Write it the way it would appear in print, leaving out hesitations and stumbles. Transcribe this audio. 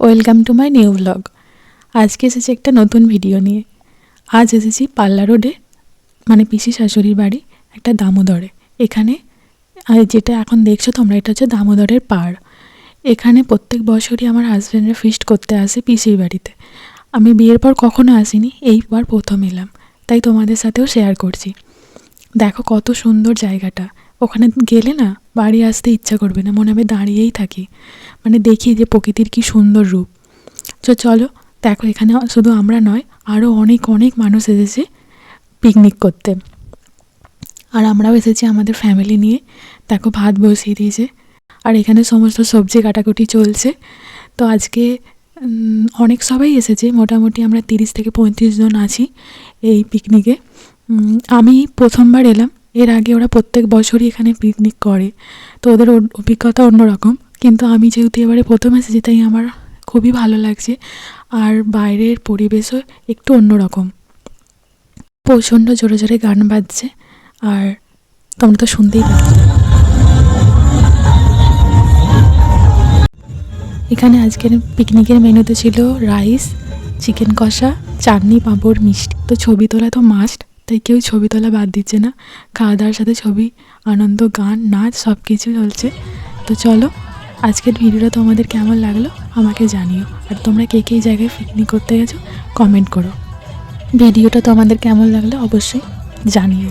Welcome to my new blog. আজকে এসেছি একটা নতুন ভিডিও নিয়ে। আজ এসেছি পাল্লা রোডে, মানে পিসি শাশুড়ির বাড়ি, একটা দামোদরে। এখানে যেটা এখন দেখছো তোমরা, এটা হচ্ছে দামোদরের পাড়। এখানে প্রত্যেক বছরই আমার হাজব্যান্ডরা ফিস্ট করতে আসে পিসির বাড়িতে। আমি বিয়ের পর কখনো আসিনি, এইবার প্রথম এলাম, তাই তোমাদের সাথেও শেয়ার করছি। দেখো কত সুন্দর জায়গাটা। ওখানে গেলে না বাড়ি আসতে ইচ্ছা করবে না, মনে হবে দাঁড়িয়েই থাকি, মানে দেখি যে প্রকৃতির কি সুন্দর রূপ। তো চলো দেখো, এখানে শুধু আমরা নয়, আরও অনেক অনেক মানুষ এসেছে পিকনিক করতে। আর আমরাও এসেছি আমাদের ফ্যামিলি নিয়ে। দেখো ভাত বসিয়ে দিয়েছে, আর এখানে সমস্ত সবজি কাটাকুটি চলছে। তো আজকে অনেক সবাই এসেছে, মোটামুটি আমরা 30 থেকে 35 জন আছি এই পিকনিকে। আমি প্রথমবার এলাম, এর আগে ওরা প্রত্যেক বছরই এখানে পিকনিক করে, তো ওদের অভিজ্ঞতা অন্যরকম। কিন্তু আমি যেহেতু এবারে প্রথম এসেছি, তাই আমার খুবই ভালো লাগছে। আর বাইরের পরিবেশও একটু অন্যরকম। প্রচণ্ড জোরে জোরে গান বাজছে, আর তোমরা তো শুনতেই পাচ্ছ। এখানে আজকের পিকনিকের মেনুতে ছিল রাইস, চিকেন কষা, চাটনি, পাঁপড়, মিষ্টি। তো ছবি তোলা তো মাস্ট, তাই কেউ ছবি তোলা বাদ দিচ্ছে না। খাওয়া দাওয়ার সাথে ছবি, আনন্দ, গান, নাচ সব কিছু চলছে। তো চলো, আজকের ভিডিওটা তোমাদের কেমন লাগলো আমাকে জানিও। আর তোমরা কে কে জায়গায় পিকনিক করতে গেছো কমেন্ট করো। ভিডিওটা তোমাদের কেমন লাগলো অবশ্যই জানিও।